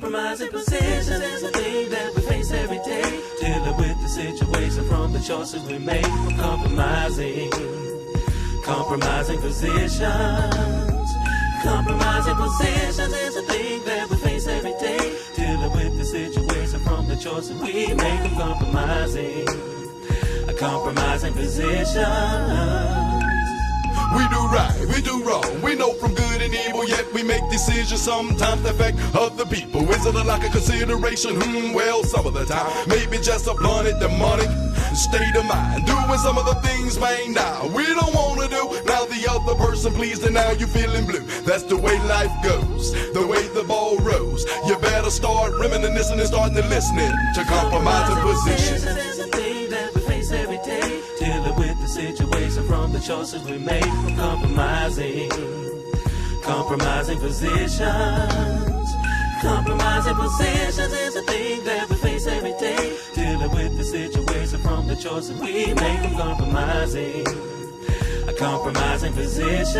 Compromising positions is a thing that we face every day. Dealing with the situation from the choices we make. Compromising positions. Compromising positions is a thing that we face every day. Dealing with the situation from the choices we make. Compromising positions. We do right, we do wrong, we know from good and evil, yet we make decisions sometimes that affect other people. Is it a lack of consideration? Well, some of the time, maybe just a blunted demonic state of mind. Doing some of the things, man, now we don't wanna do. Now the other person pleased and now you feeling blue. That's the way life goes, the way the ball rolls. You better start reminiscing and start to listening to compromising positions. Every day, dealing with the situation from the choices we make. Compromising positions. Compromising positions is a thing that we face every day. Dealing with the situation from the choices we make. Compromising positions.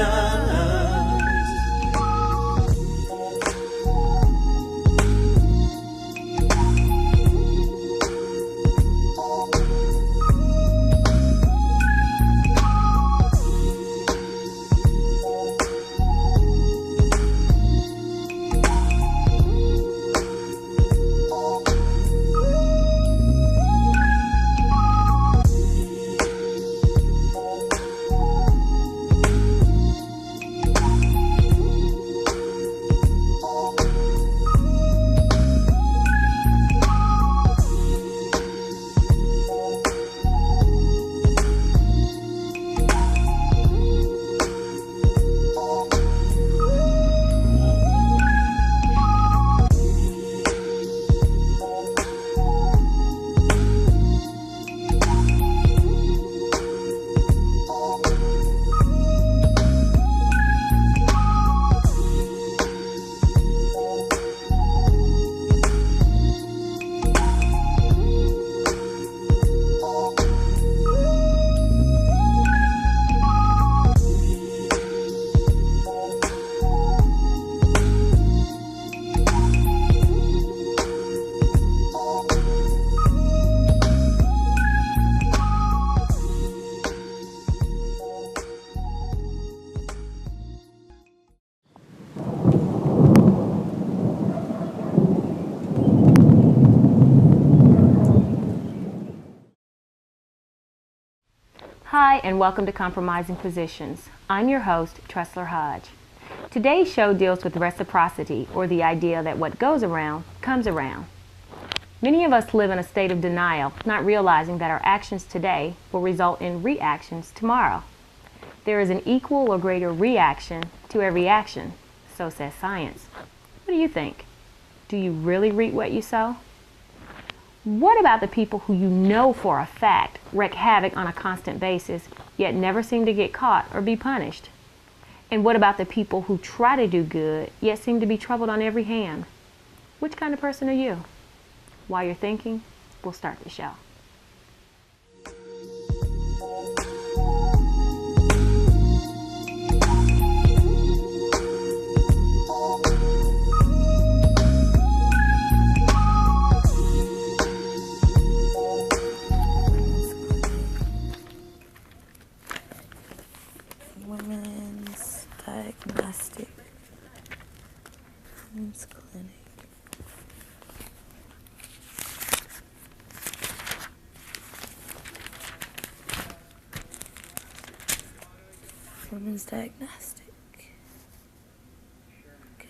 Hi, and welcome to Compromising Positions. I'm your host, Tressler Hodge. Today's show deals with reciprocity, or the idea that what goes around comes around. Many of us live in a state of denial, not realizing that our actions today will result in reactions tomorrow. There is an equal or greater reaction to every action, so says science. What do you think? Do you really reap what you sow? What about the people who you know for a fact wreak havoc on a constant basis, yet never seem to get caught or be punished? And what about the people who try to do good, yet seem to be troubled on every hand? Which kind of person are you? While you're thinking, we'll start the show. Women's Diagnostic Women's Clinic. Women's Diagnostic. Okay.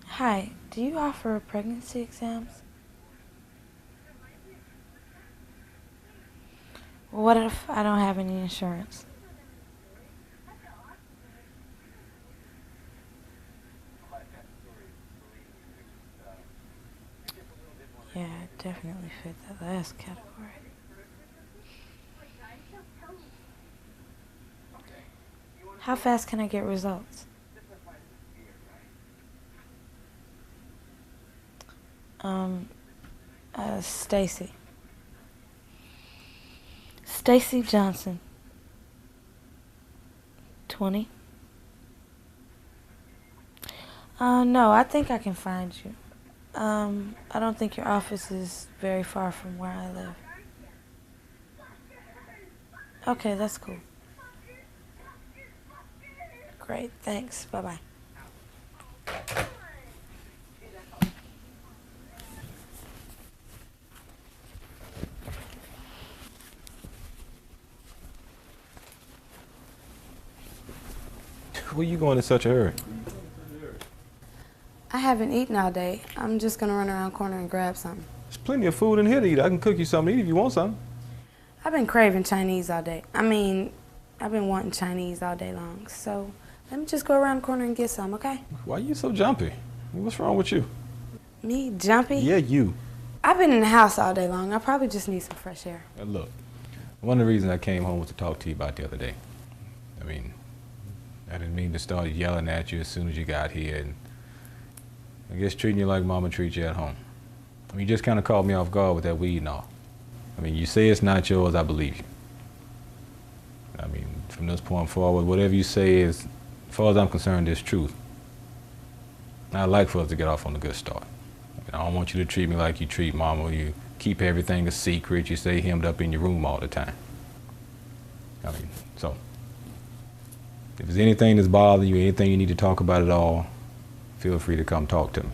Hi, do you offer pregnancy exams? What if I don't have any insurance? Yeah, I definitely fit that last category. How fast can I get results? Stacy. Stacy Johnson. 20. No, I think I can find you. I don't think your office is very far from where I live. Okay, that's cool. Great, thanks. Bye-bye. Where you going in such a hurry? I haven't eaten all day. I'm just gonna run around the corner and grab something. There's plenty of food in here to eat. I can cook you something to eat if you want something. I've been craving Chinese all day. I mean, I've been wanting Chinese all day long. So let me just go around the corner and get some, okay? Why you so jumpy? What's wrong with you? Me, jumpy? Yeah, you. I've been in the house all day long. I probably just need some fresh air. Now look, one of the reasons I came home was to talk to you about the other day. I mean, I didn't mean to start yelling at you as soon as you got here, and I guess treating you like Mama treats you at home. I mean, you just kind of caught me off guard with that weed and all. I mean, you say it's not yours, I believe you. I mean, from this point forward, whatever you say is, as far as I'm concerned, is truth. I'd like for us to get off on a good start. I don't want you to treat me like you treat Mama. You keep everything a secret. You stay hemmed up in your room all the time. I mean, so if there's anything that's bothering you, anything you need to talk about at all, feel free to come talk to me.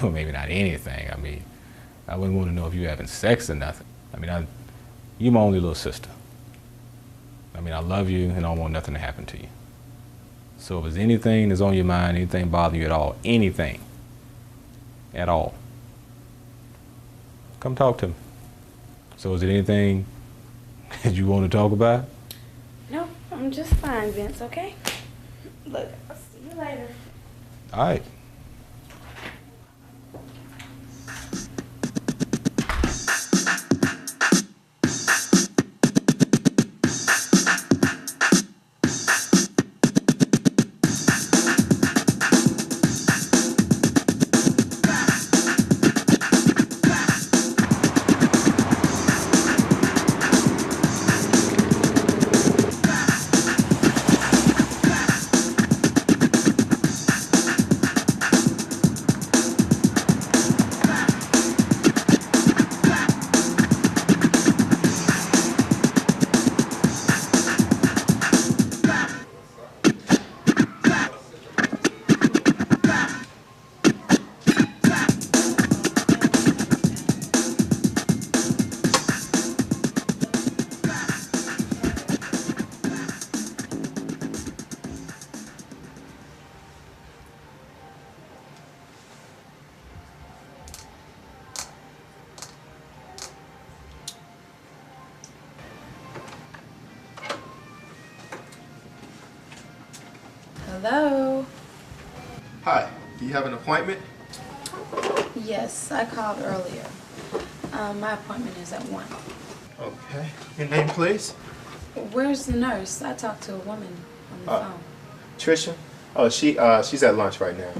Well, maybe not anything. I mean, I wouldn't want to know if you're having sex or nothing. I mean, you're my only little sister. I mean, I love you and I don't want nothing to happen to you. So if there's anything that's on your mind, anything bothering you at all, anything at all, come talk to me. So is it anything that you want to talk about? No, I'm just fine, Vince, okay? Look, I'll see you later. All right. Hello? Hi, do you have an appointment? Yes, I called earlier. My appointment is at 1. Okay. Your name, please? Where's the nurse? I talked to a woman on the phone. Trisha? Oh, she's at lunch right now.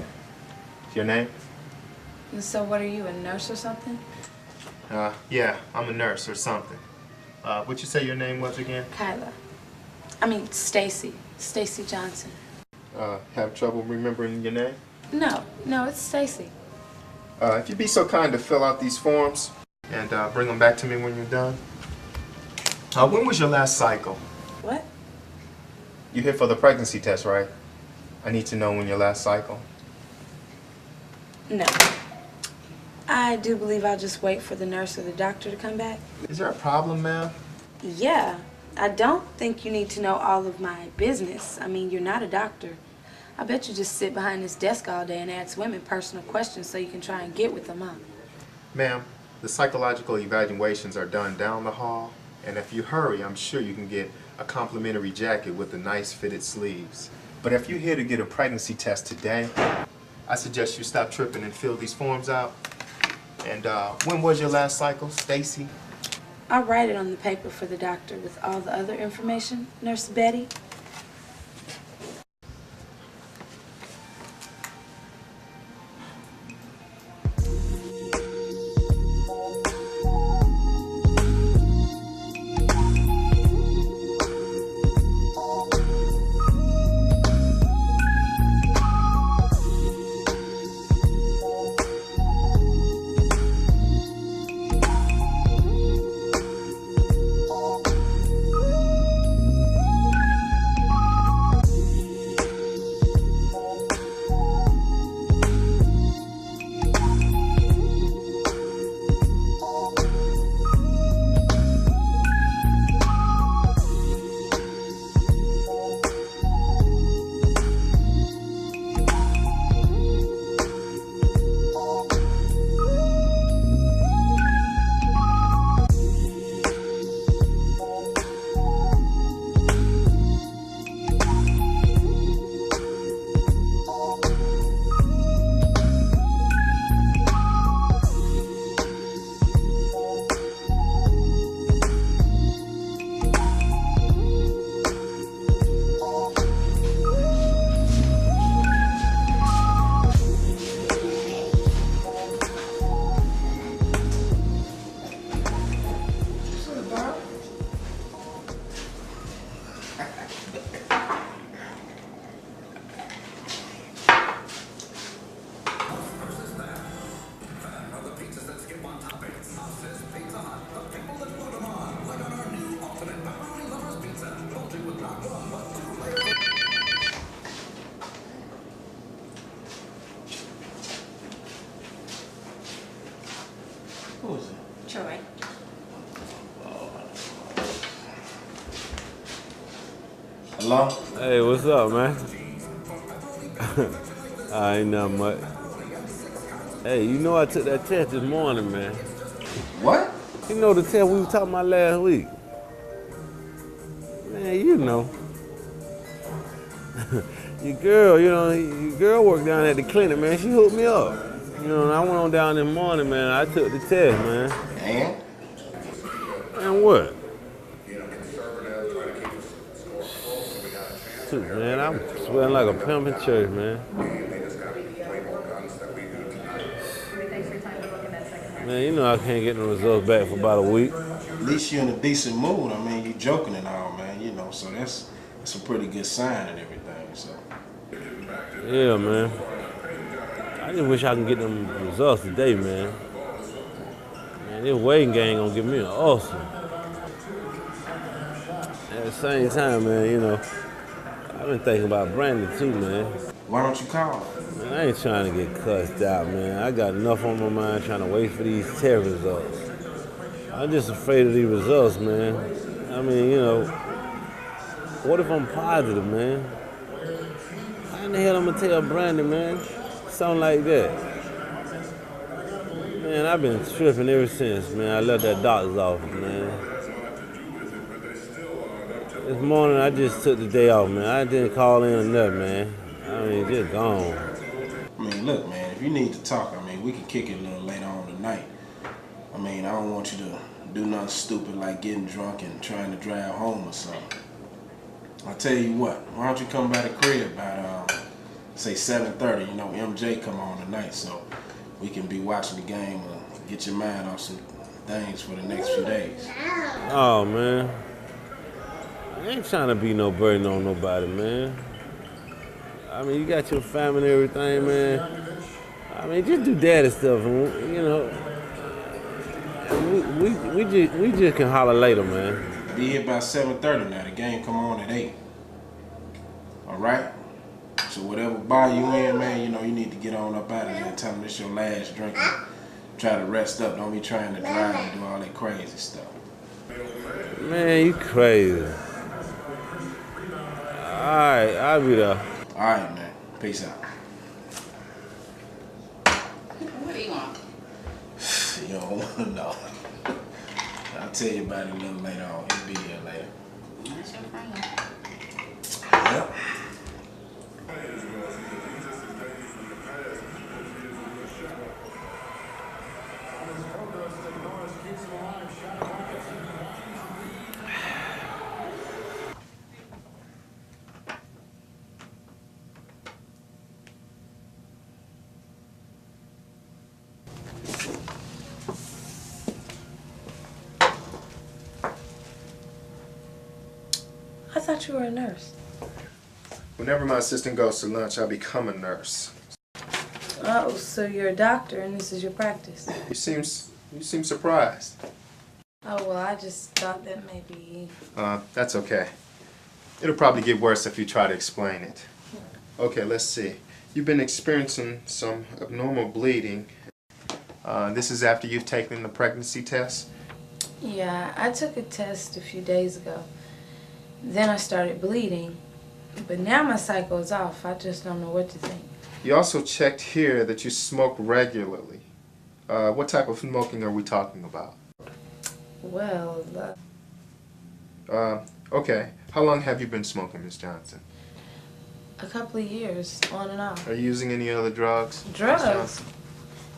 Your name? And so what are you, a nurse or something? Yeah, I'm a nurse or something. What'd you say your name was again? Kyla. I mean, Stacy. Stacy Johnson. Have trouble remembering your name? No, it's Stacy. If you'd be so kind to fill out these forms and bring them back to me when you're done. When was your last cycle? What? You here for the pregnancy test, right? I need to know when your last cycle. No. I do believe I'll just wait for the nurse or the doctor to come back. Is there a problem, ma'am? Yeah. I don't think you need to know all of my business. I mean, you're not a doctor. I bet you just sit behind this desk all day and ask women personal questions so you can try and get with them, huh? Ma'am, the psychological evaluations are done down the hall, and if you hurry, I'm sure you can get a complimentary jacket with the nice fitted sleeves. But if you're here to get a pregnancy test today, I suggest you stop tripping and fill these forms out. And when was your last cycle, Stacy? I'll write it on the paper for the doctor with all the other information, Nurse Betty. Hello? Hey, what's up, man? Ain't nothing much. Hey, you know I took that test this morning, man. What? You know the test we were talking about last week? Man, you know. Your girl worked down at the clinic, man. She hooked me up. You know, and I went on down this morning, man. I took the test, man. And? And what? Shoot, man, I'm sweating like a pimp in church, man. Man, you know I can't get the results back for about a week. At least you're in a decent mood. I mean, you joking and all, man, you know, so that's a pretty good sign and everything, so. Yeah, man. I just wish I could get them results today, man. Man, this weighing game gonna give me an ulcer. At the same time, man, you know, I've been thinking about Brandon too, man. Why don't you call her? Man, I ain't trying to get cussed out, man. I got enough on my mind trying to wait for these test results. I'm just afraid of these results, man. I mean, you know, what if I'm positive, man? How in the hell I'm gonna tell Brandon, man? Something like that. Man, I've been tripping ever since, man. I left that doctor's office, man. This morning I just took the day off, man. I didn't call in or nothing, man. I mean, just gone. I mean, look, man, if you need to talk, I mean, we can kick it a little later on tonight. I mean, I don't want you to do nothing stupid like getting drunk and trying to drive home or something. I'll tell you what, why don't you come by the crib about, say 7:30, you know, MJ come on tonight, so we can be watching the game and get your mind off some things for the next few days. Oh, man. I ain't trying to be no burden on nobody, man. I mean, you got your family and everything, man. I mean, just do daddy stuff, and, you know. We just can holler later, man. Be here by 7:30 now. The game come on at 8. All right? So whatever bar you in, man, you know, you need to get on up out of there and tell them this your last drink and try to rest up. Don't be trying to drive and do all that crazy stuff. Man, you crazy. All right, I'll be there. All right, man. Peace out. What do you want? You don't want to know. I'll tell you about it a little later on. He'll be here later. That's your friend. Yep. I thought you were a nurse. Whenever my assistant goes to lunch, I become a nurse. Oh, so you're a doctor and this is your practice? You seem surprised. Oh, well, I just thought that maybe... That's okay. It'll probably get worse if you try to explain it. Okay, let's see. You've been experiencing some abnormal bleeding. This is after you've taken the pregnancy test? Yeah, I took a test a few days ago. Then I started bleeding. But now my cycle is off. I just don't know what to think. You also checked here that you smoke regularly. What type of smoking are we talking about? Well, Okay. How long have you been smoking, Miss Johnson? a couple of years, on and off. Are you using any other drugs? Miss Drugs? Johnson?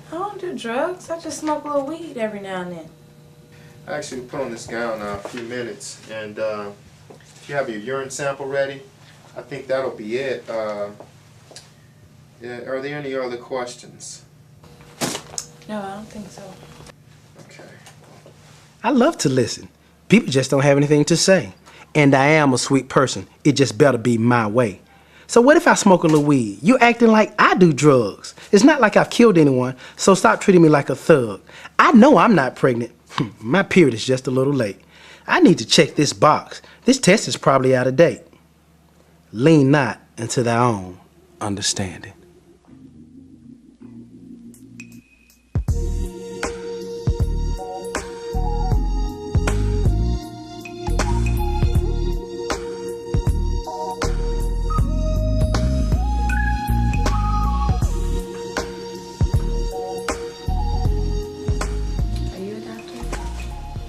I don't do drugs. I just smoke a little weed every now and then. I actually put on this gown now a few minutes, and if you have your urine sample ready, I think that'll be it. Yeah, are there any other questions? No, I don't think so. Okay. I love to listen. People just don't have anything to say. And I am a sweet person. It just better be my way. So what if I smoke a little weed? You acting like I do drugs. It's not like I've killed anyone, so stop treating me like a thug. I know I'm not pregnant. My period is just a little late. I need to check this box. This test is probably out of date. Lean not into thy own understanding.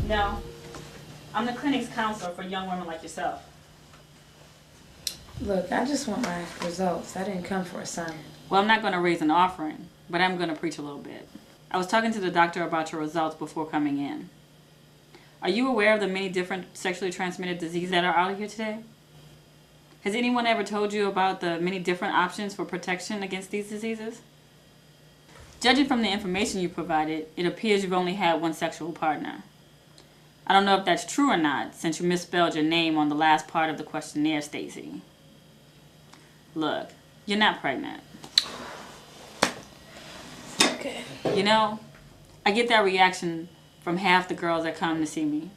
No. I'm the clinic's counselor for young women like yourself. Look, I just want my results. I didn't come for a sermon. Well, I'm not going to raise an offering, but I'm going to preach a little bit. I was talking to the doctor about your results before coming in. Are you aware of the many different sexually transmitted diseases that are out here today? Has anyone ever told you about the many different options for protection against these diseases? Judging from the information you provided, it appears you've only had one sexual partner. I don't know if that's true or not, since you misspelled your name on the last part of the questionnaire, Stacy. Look, you're not pregnant. Okay. You know, I get that reaction from half the girls that come to see me.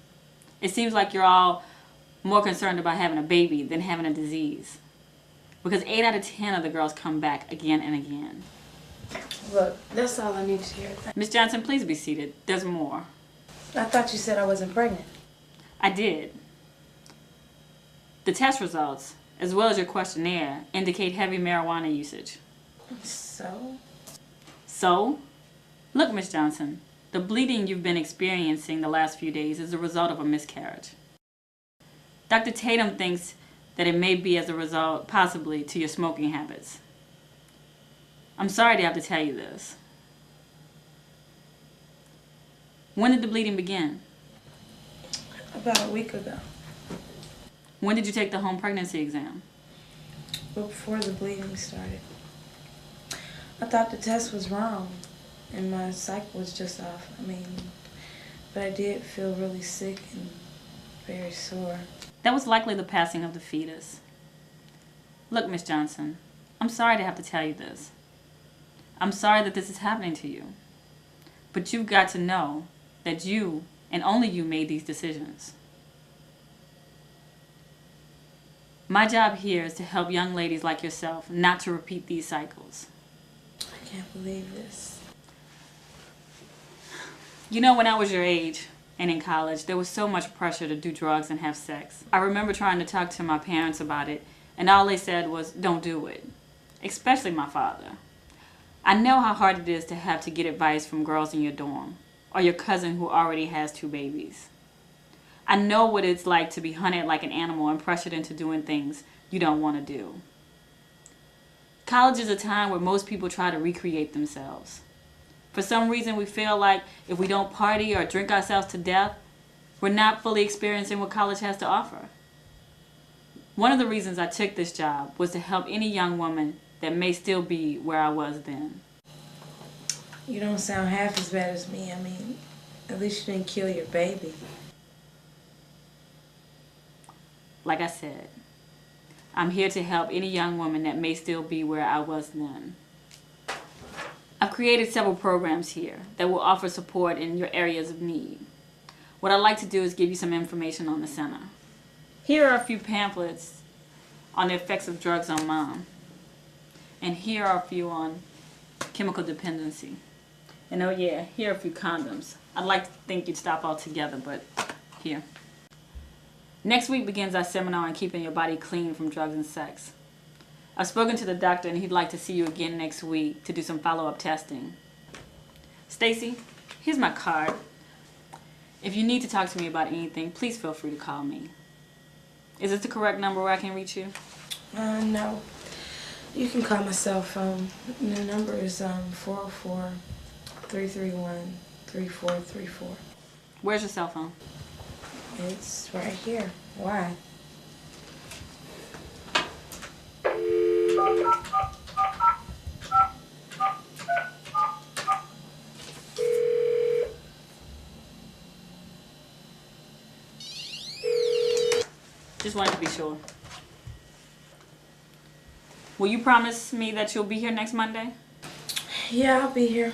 It seems like you're all more concerned about having a baby than having a disease. Because 8 out of 10 of the girls come back again and again. Look, that's all I need to hear. Miss Johnson, please be seated. There's more. I thought you said I wasn't pregnant. I did. The test results, as well as your questionnaire, indicate heavy marijuana usage. So? So? Look, Miss Johnson, the bleeding you've been experiencing the last few days is a result of a miscarriage. Dr. Tatum thinks that it may be as a result, possibly, to your smoking habits. I'm sorry to have to tell you this. When did the bleeding begin? About a week ago. When did you take the home pregnancy exam? Before the bleeding started. I thought the test was wrong and my cycle was just off. But I did feel really sick and very sore. That was likely the passing of the fetus. Look, Miss Johnson, I'm sorry to have to tell you this. I'm sorry that this is happening to you. But you've got to know that you, and only you, made these decisions. My job here is to help young ladies like yourself not to repeat these cycles. I can't believe this. You know, when I was your age and in college, there was so much pressure to do drugs and have sex. I remember trying to talk to my parents about it, and all they said was, don't do it. Especially my father. I know how hard it is to have to get advice from girls in your dorm, or your cousin who already has 2 babies. I know what it's like to be hunted like an animal and pressured into doing things you don't want to do. College is a time where most people try to recreate themselves. For some reason, we feel like if we don't party or drink ourselves to death, we're not fully experiencing what college has to offer. One of the reasons I took this job was to help any young woman that may still be where I was then. You don't sound half as bad as me. At least you didn't kill your baby. Like I said, I'm here to help any young woman that may still be where I was then. I've created several programs here that will offer support in your areas of need. What I'd like to do is give you some information on the center. Here are a few pamphlets on the effects of drugs on mom. And here are a few on chemical dependency. And oh yeah, here are a few condoms. I'd like to think you'd stop altogether, but here. Next week begins our seminar on keeping your body clean from drugs and sex. I've spoken to the doctor and he'd like to see you again next week to do some follow-up testing. Stacy, here's my card. If you need to talk to me about anything, please feel free to call me. Is this the correct number where I can reach you? No. You can call my cell phone. The number is 404-331-3434. Where's your cell phone? It's right here. Why? Just wanted to be sure. Will you promise me that you'll be here next Monday? Yeah, I'll be here.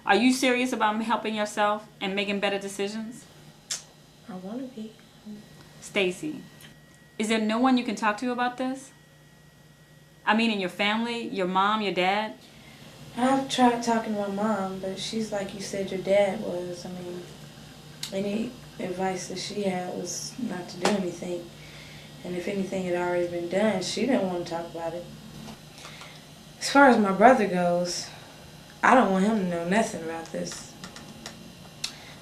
Are you serious about helping yourself and making better decisions? I want to be. Stacy, is there no one you can talk to about this? In your family, your mom, your dad? I've tried talking to my mom, but she's like you said your dad was. Any advice that she had was not to do anything. And if anything had already been done, she didn't want to talk about it. As far as my brother goes, I don't want him to know nothing about this.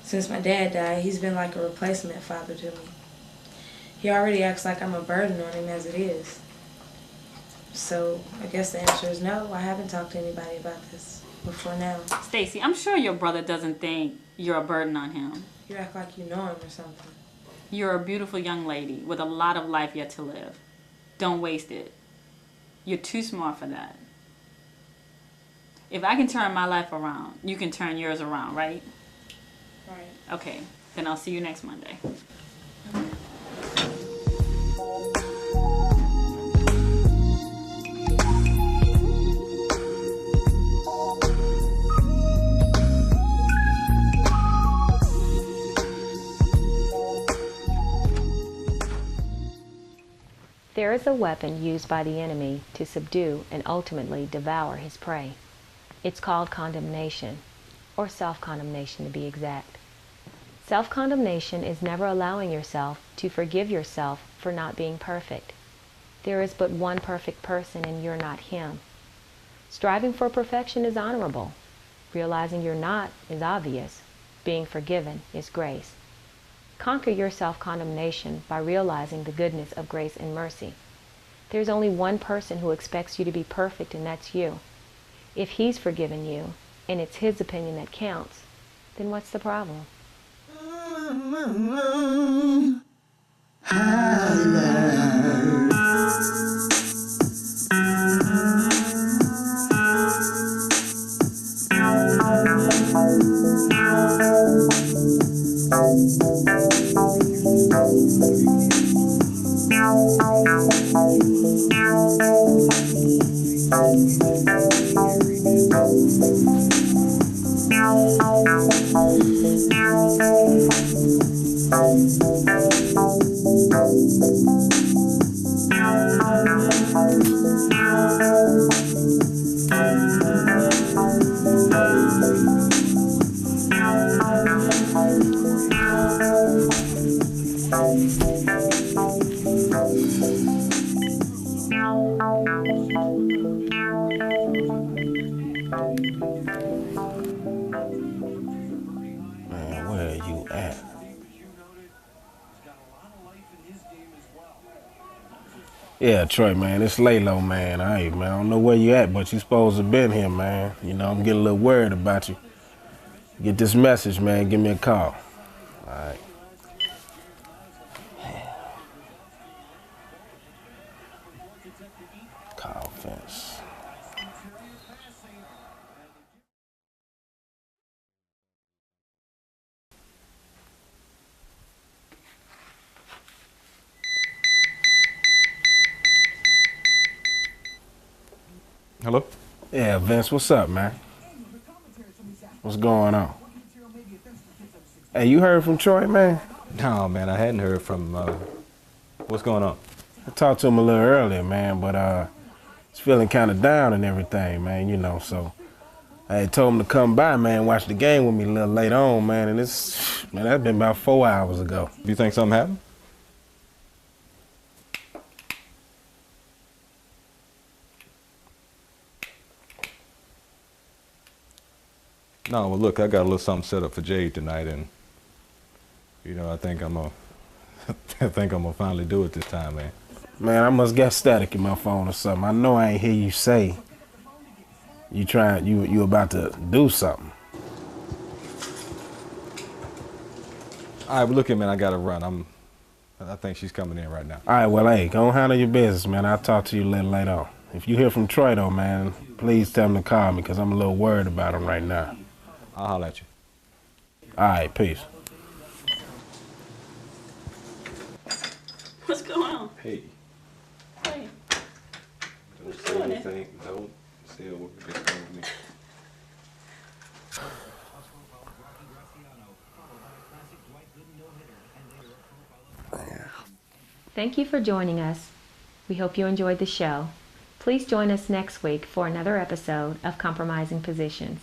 Since my dad died, he's been like a replacement father to me. He already acts like I'm a burden on him as it is. So I guess the answer is no. I haven't talked to anybody about this before now. Stacy, I'm sure your brother doesn't think you're a burden on him. You act like you know him or something. You're a beautiful young lady with a lot of life yet to live. Don't waste it. You're too smart for that. If I can turn my life around, you can turn yours around, right? Right. Okay, then I'll see you next Monday. There is a weapon used by the enemy to subdue and ultimately devour his prey. It's called condemnation, or self-condemnation to be exact. Self-condemnation is never allowing yourself to forgive yourself for not being perfect. There is but one perfect person and you're not him. Striving for perfection is honorable. Realizing you're not is obvious. Being forgiven is grace. Conquer your self-condemnation by realizing the goodness of grace and mercy. There's only one person who expects you to be perfect, and that's you. If he's forgiven you, and it's his opinion that counts, then what's the problem? Man, where are you at? Yeah, Troy, man, it's Laylo, man. Hey, man, I don't know where you at, but you supposed to been here, man. You know, I'm getting a little worried about you. Get this message, man. Give me a call. All right. Call fence. Hello? Yeah, Vince, what's up, man? What's going on? Hey, you heard from Troy, man? No, man, I hadn't heard from, what's going on? I talked to him a little earlier, man, but he's feeling kind of down and everything, man, you know, so I told him to come by, man, watch the game with me a little later on, man, and that's been about 4 hours ago. Do you think something happened? No, well, look, I got a little something set up for Jade tonight, and you know, I think I'm gonna finally do it this time, man. Man, I must got static in my phone or something. I know I ain't hear you say you about to do something. All right, but look here, man, I gotta run. I think she's coming in right now. All right, well, hey, go handle your business, man. I'll talk to you a little later on. If you hear from Troy, though, man, please tell him to call me, because I'm a little worried about him right now. I'll holler at you. All right, peace. What's going on? Hey. Hey. Don't say anything. Don't say a word. Just go with me. Thank you for joining us. We hope you enjoyed the show. Please join us next week for another episode of Compromising Positions.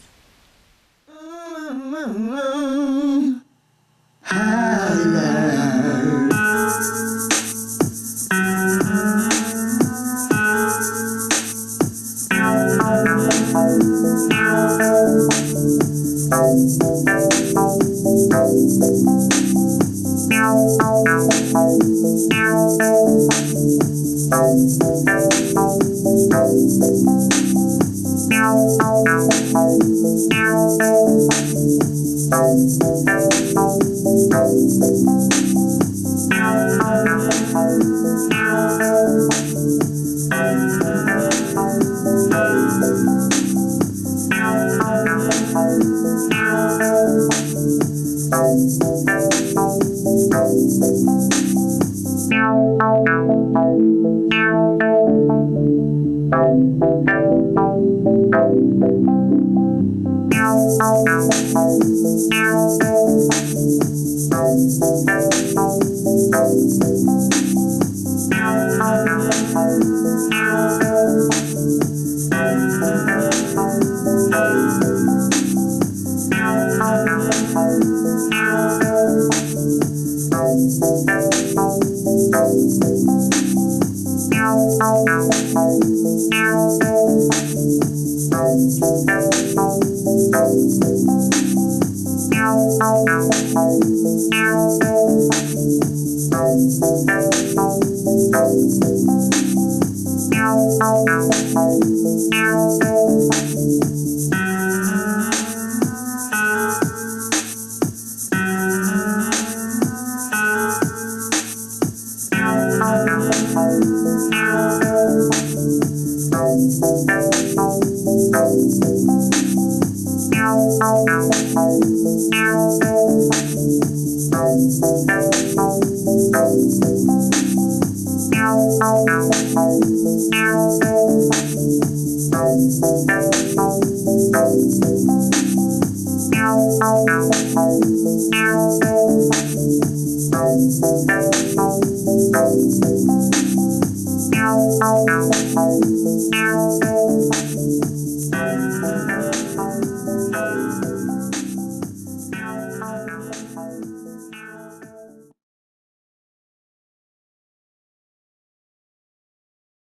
Thank you.